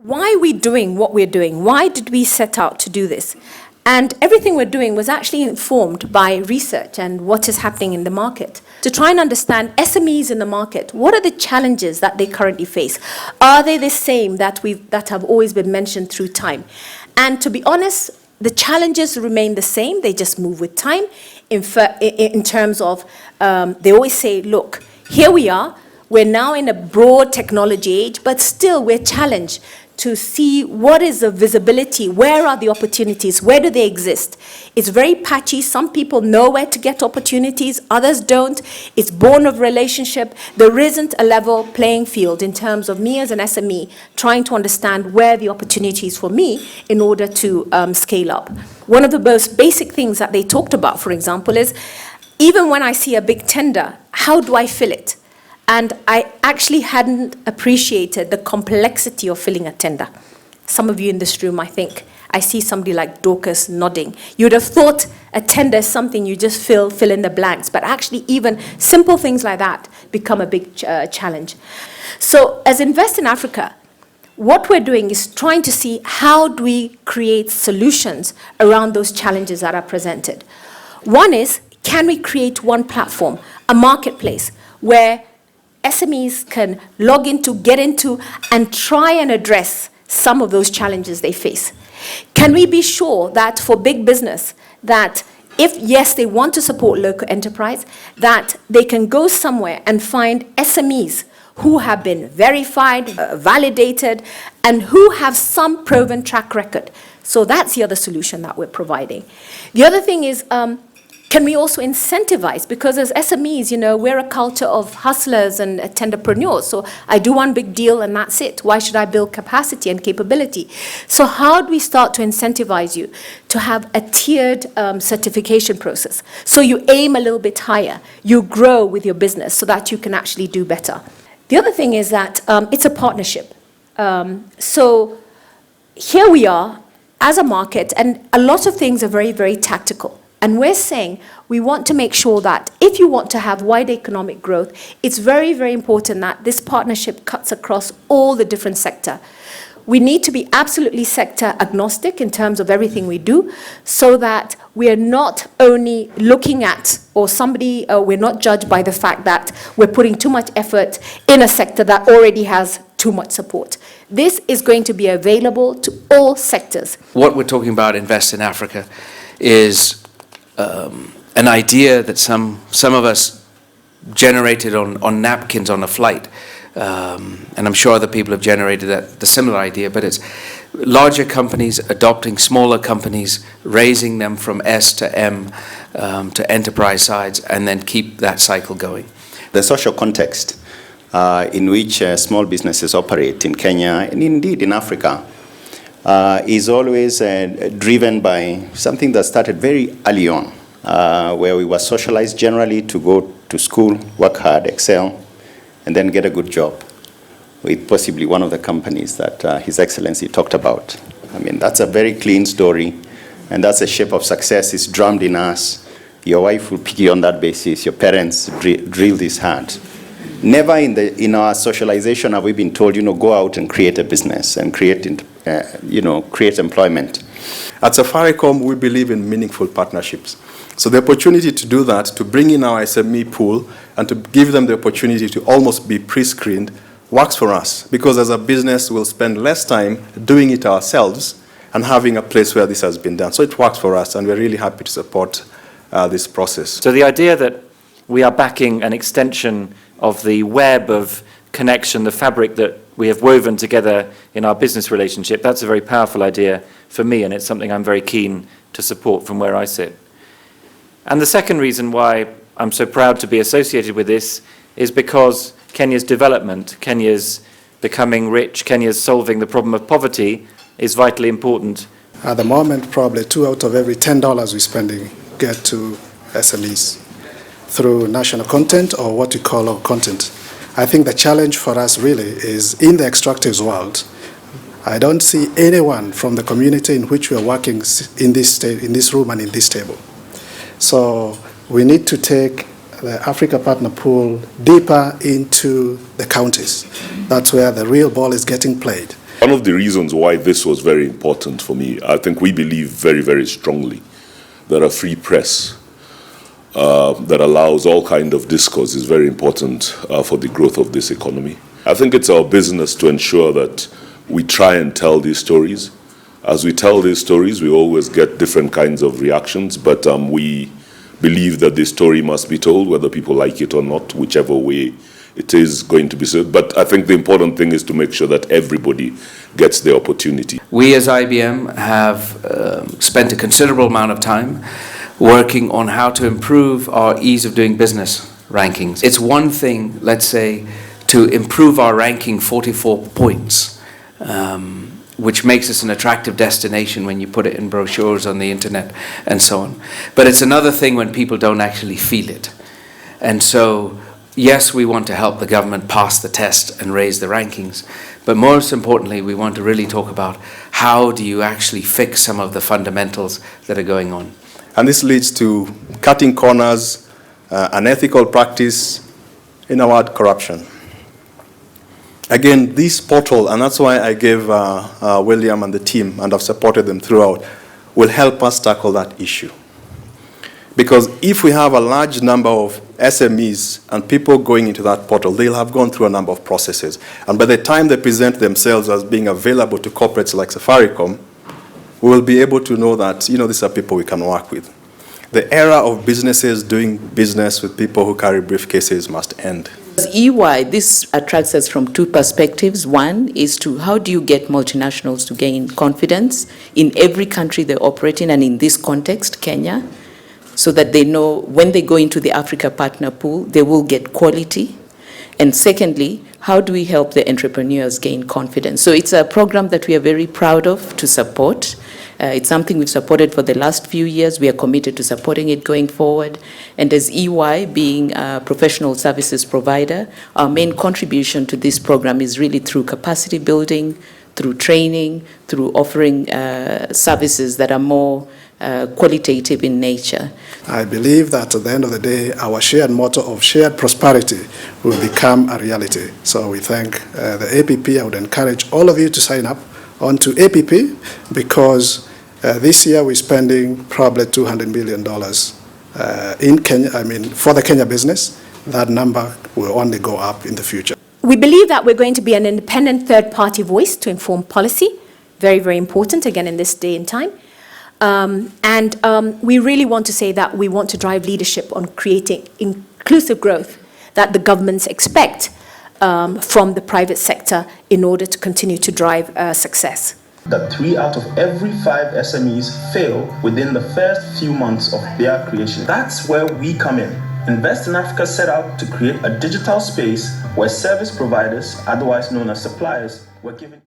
Why are we doing what we're doing? Why did we set out to do this? And everything we're doing was actually informed by research and what is happening in the market. To try and understand SMEs in the market, what are the challenges that they currently face? Are they the same that have always been mentioned through time? And to be honest, the challenges remain the same, they just move with time in terms of, they always say, look, here we are, we're now in a broad technology age, but still we're challenged to see what is the visibility, where are the opportunities, where do they exist? It's very patchy. Some people know where to get opportunities, others don't. It's born of relationship. There isn't a level playing field in terms of me as an SME trying to understand where the opportunities for me in order to scale up. One of the most basic things that they talked about, for example, is even when I see a big tender, how do I fill it? And I actually hadn't appreciated the complexity of filling a tender. Some of you in this room, I think, I see somebody like Dorcas nodding. You'd have thought a tender is something you just fill in the blanks, but actually even simple things like that become a big challenge. So as Invest in Africa, what we're doing is trying to see how do we create solutions around those challenges that are presented. One is, can we create one platform, a marketplace, where SMEs can log into, get into, and try and address some of those challenges they face? Can we be sure that for big business, that if, yes, they want to support local enterprise, that they can go somewhere and find SMEs who have been verified, validated, and who have some proven track record? So that's the other solution that we're providing. The other thing is, can we also incentivize? Because as SMEs, you know, we're a culture of hustlers and tenderpreneurs. So I do one big deal and that's it. Why should I build capacity and capability? So how do we start to incentivize you to have a tiered certification process? So you aim a little bit higher, you grow with your business so that you can actually do better. The other thing is that it's a partnership. So here we are as a market, and a lot of things are very, very tactical. And we're saying we want to make sure that if you want to have wide economic growth, it's very, very important that this partnership cuts across all the different sectors. We need to be absolutely sector agnostic in terms of everything we do, so that we are not only looking at, or we're not judged by the fact that we're putting too much effort in a sector that already has too much support. This is going to be available to all sectors. What we're talking about, Invest in Africa, is an idea that some of us generated on napkins on a flight, and I'm sure other people have generated the similar idea, but it's larger companies adopting smaller companies, raising them from S to M to enterprise size, and then keep that cycle going. The social context in which small businesses operate in Kenya, and indeed in Africa, is always driven by something that started very early on, where we were socialized generally to go to school, work hard, excel, and then get a good job with possibly one of the companies that His Excellency talked about. I mean, that's a very clean story, and that's a shape of success. It's drummed in us. Your wife will pick you on that basis. Your parents drill this hard. Never in our socialization have we been told, go out and create a business and create employment. At Safaricom, we believe in meaningful partnerships. So the opportunity to do that, to bring in our SME pool and to give them the opportunity to almost be pre-screened, works for us, because as a business, we'll spend less time doing it ourselves and having a place where this has been done. So it works for us, and we're really happy to support this process. So the idea that we are backing an extension of the web of connection, the fabric that we have woven together in our business relationship, that's a very powerful idea for me, and it's something I'm very keen to support from where I sit. And the second reason why I'm so proud to be associated with this is because Kenya's development, Kenya's becoming rich, Kenya's solving the problem of poverty is vitally important. At the moment, probably 2 out of every $10 we're spending get to SMEs through national content, or what we call our content. I think the challenge for us really is in the extractives world. I don't see anyone from the community in which we are working in this room and in this table. So we need to take the Africa Partner Pool deeper into the counties. That's where the real ball is getting played. One of the reasons why this was very important for me, I think we believe very, very strongly that a free press that allows all kind of discourse is very important for the growth of this economy. I think it's our business to ensure that we try and tell these stories. As we tell these stories, we always get different kinds of reactions, but we believe that this story must be told, whether people like it or not, whichever way it is going to be said. But I think the important thing is to make sure that everybody gets the opportunity. We as IBM have spent a considerable amount of time working on how to improve our ease of doing business rankings. It's one thing, let's say, to improve our ranking 44 points, which makes us an attractive destination when you put it in brochures on the internet and so on. But it's another thing when people don't actually feel it. And so, yes, we want to help the government pass the test and raise the rankings, but most importantly, we want to really talk about how do you actually fix some of the fundamentals that are going on. And this leads to cutting corners, unethical practice, in a word, corruption. Again, this portal, and that's why I gave William and the team, and I've supported them throughout, will help us tackle that issue. Because if we have a large number of SMEs and people going into that portal, they'll have gone through a number of processes. And by the time they present themselves as being available to corporates like Safaricom, we will be able to know that, these are people we can work with. The era of businesses doing business with people who carry briefcases must end. As EY, this attracts us from two perspectives. One is to how do you get multinationals to gain confidence in every country they operate in, and in this context, Kenya, so that they know when they go into the Africa Partner Pool, they will get quality. And secondly, how do we help the entrepreneurs gain confidence? So it's a program that we are very proud of to support. It's something we've supported for the last few years. We are committed to supporting it going forward. And as EY, being a professional services provider, our main contribution to this program is really through capacity building, through training, through offering services that are more qualitative in nature. I believe that at the end of the day, our shared motto of shared prosperity will become a reality. So we thank the APP. I would encourage all of you to sign up onto APP, because this year we're spending probably $200 million in Kenya, for the Kenya business. That number will only go up in the future. We believe that we're going to be an independent third-party voice to inform policy. Very, very important, again, in this day and time. We really want to say that we want to drive leadership on creating inclusive growth that the governments expect from the private sector in order to continue to drive success. That 3 out of every 5 SMEs fail within the first few months of their creation. That's where we come in. Invest in Africa set out to create a digital space where service providers, otherwise known as suppliers, were given